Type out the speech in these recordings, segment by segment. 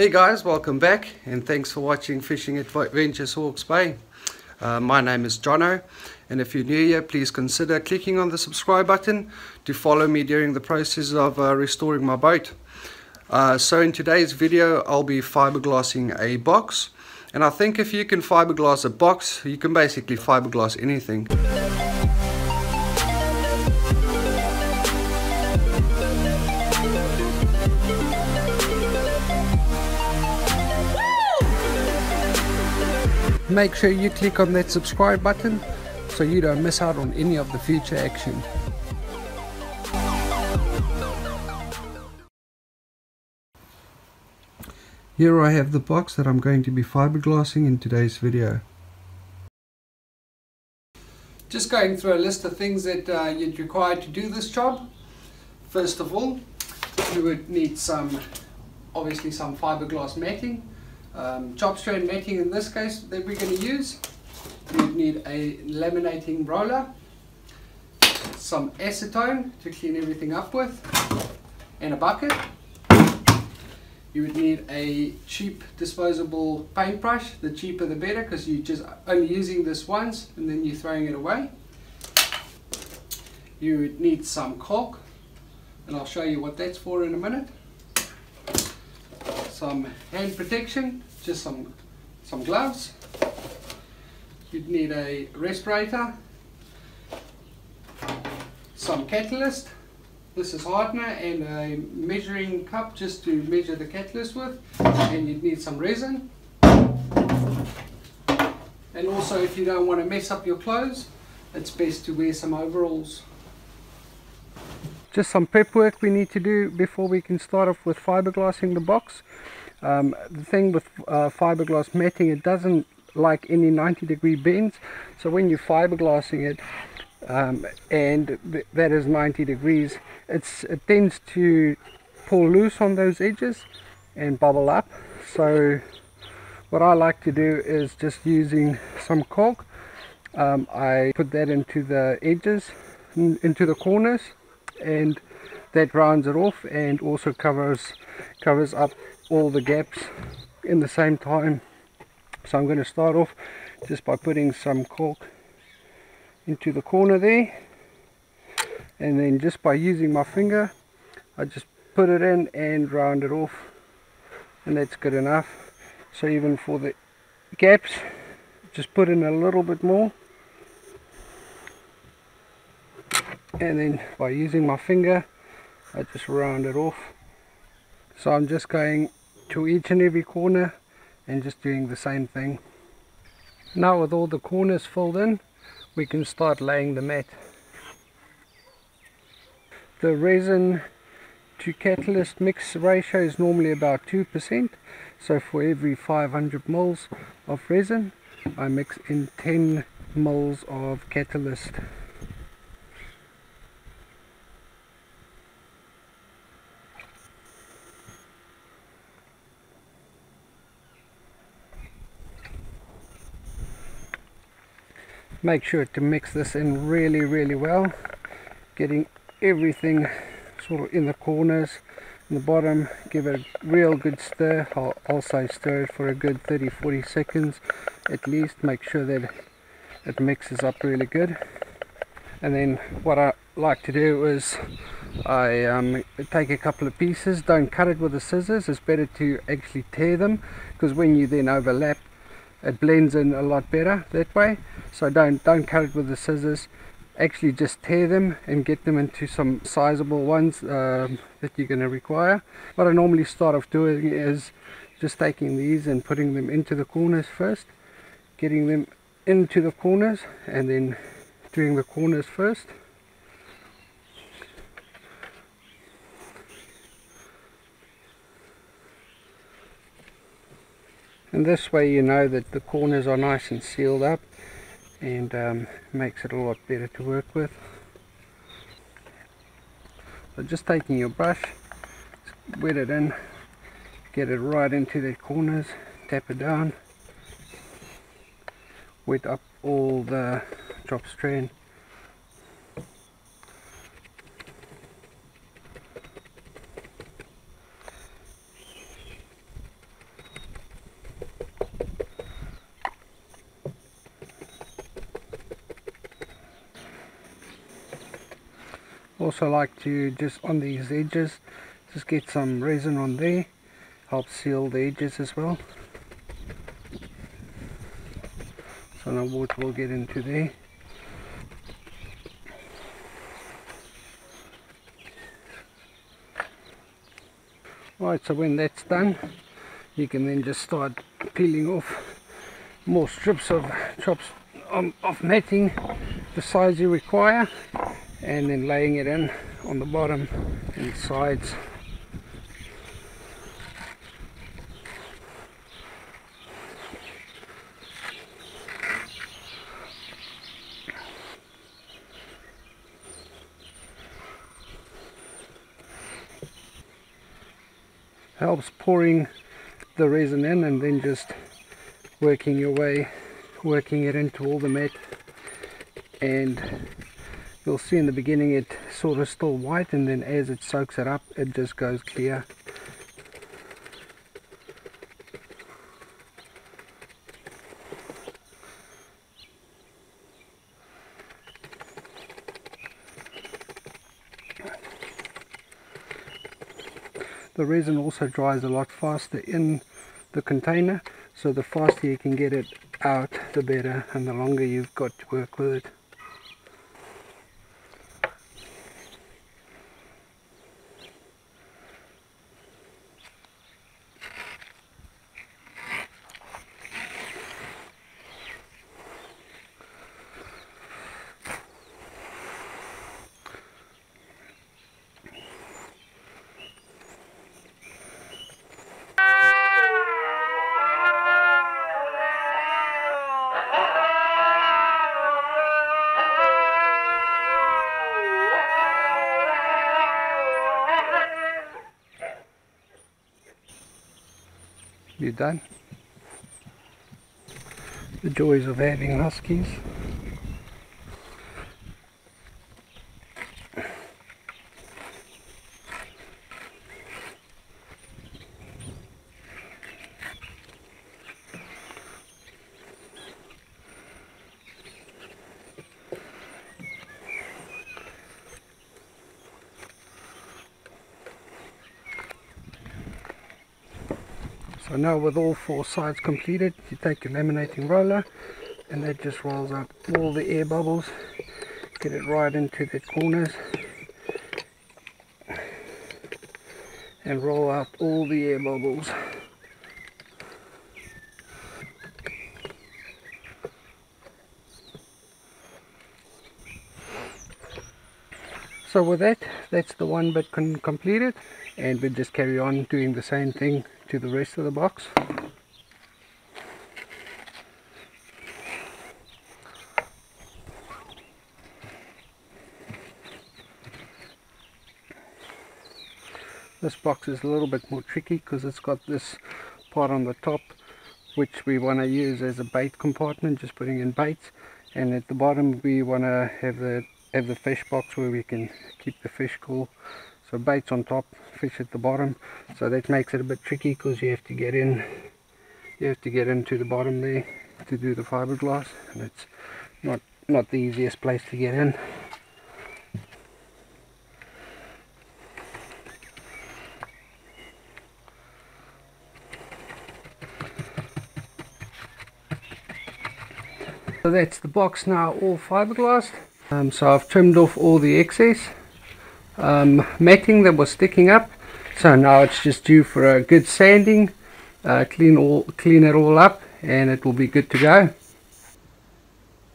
Hey guys, welcome back and thanks for watching Fishing Adventures Hawke's Bay. My name is Jono, and if you're new here, please consider clicking on the subscribe button to follow me during the process of restoring my boat. So in today's video I'll be fiberglassing a box, and I think if you can fiberglass a box, you can basically fiberglass anything. Make sure you click on that subscribe button so you don't miss out on any of the future action. Here I have the box that I'm going to be fiberglassing in today's video. Just going through a list of things that you'd require to do this job. First of all, you would need obviously some fiberglass matting. Chop strand matting in this case that we're going to use. You'd need a laminating roller, some acetone to clean everything up with, and a bucket. You would need a cheap disposable paintbrush, the cheaper the better, because you're just only using this once and then you're throwing it away. You would need some caulk, and I'll show you what that's for in a minute. Some hand protection, just some gloves. You'd need a respirator, some catalyst. This is hardener, and a measuring cup just to measure the catalyst with, and you'd need some resin. And also, if you don't want to mess up your clothes, it's best to wear some overalls. Just some prep work we need to do before we can start off with fiberglassing the box. The thing with fiberglass matting, it doesn't like any 90-degree bends, so when you're fiberglassing it and that is 90 degrees, it tends to pull loose on those edges and bubble up. So what I like to do is just using some caulk, I put that into the edges, into the corners, and that rounds it off and also covers up all the gaps in the same time. So I'm going to start off just by putting some caulk into the corner there, and then just by using my finger I just put it in and round it off, and that's good enough. So even for the gaps, just put in a little bit more, and then by using my finger I just round it off. So I'm just going to each and every corner and just doing the same thing. Now with all the corners filled in, we can start laying the mat. The resin to catalyst mix ratio is normally about 2%, so for every 500 mils of resin I mix in 10 mils of catalyst. Make sure to mix this in really well, getting everything sort of in the corners, in the bottom. Give it a real good stir. I'll also stir it for a good 30-40 seconds at least. Make sure that it mixes up really good. And then what I like to do is I take a couple of pieces. Don't cut it with the scissors, it's better to actually tear them, because when you then overlap it blends in a lot better that way. So don't cut it with the scissors, actually just tear them and get them into some sizable ones that you're going to require. What I normally start off doing is just taking these and putting them into the corners first, getting them into the corners, and then doing the corners first. And this way you know that the corners are nice and sealed up, and makes it a lot better to work with. So just taking your brush, wet it in, get it right into the corners, tap it down, wet up all the chop strand. Also like to just on these edges just get some resin on there, helps seal the edges as well. So no water will get into there. Right, so when that's done, you can then just start peeling off more strips of of matting the size you require, and then laying it in on the bottom and sides. Helps pouring the resin in and then just working your way, working it into all the mat. And you'll see in the beginning it sort of still white, and then as it soaks it up it just goes clear. The resin also dries a lot faster in the container, so the faster you can get it out the better, and the longer you've got to work with it. You're done. The joys of having huskies. So now with all 4 sides completed, you take your laminating roller and that just rolls up all the air bubbles, get it right into the corners and roll out all the air bubbles. So with that, that's the one bit completed, and we'll just carry on doing the same thing to the rest of the box. This box is a little bit more tricky because it's got this part on the top which we want to use as a bait compartment, just putting in baits, and at the bottom we want to have the fish box where we can keep the fish cool. So baits on top, fish at the bottom, so that makes it a bit tricky because you have to get into the bottom there to do the fiberglass, and it's not the easiest place to get in. So that's the box now, all fiberglass. So I've trimmed off all the excess matting that was sticking up, so now it's just due for a good sanding, clean it all up, and it will be good to go.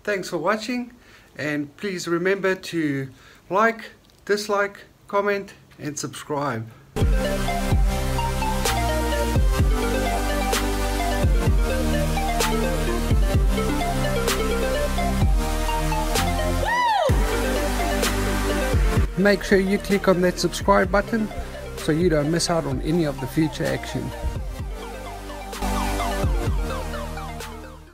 Thanks for watching, and please remember to like, dislike, comment and subscribe. Make sure you click on that subscribe button so you don't miss out on any of the future action.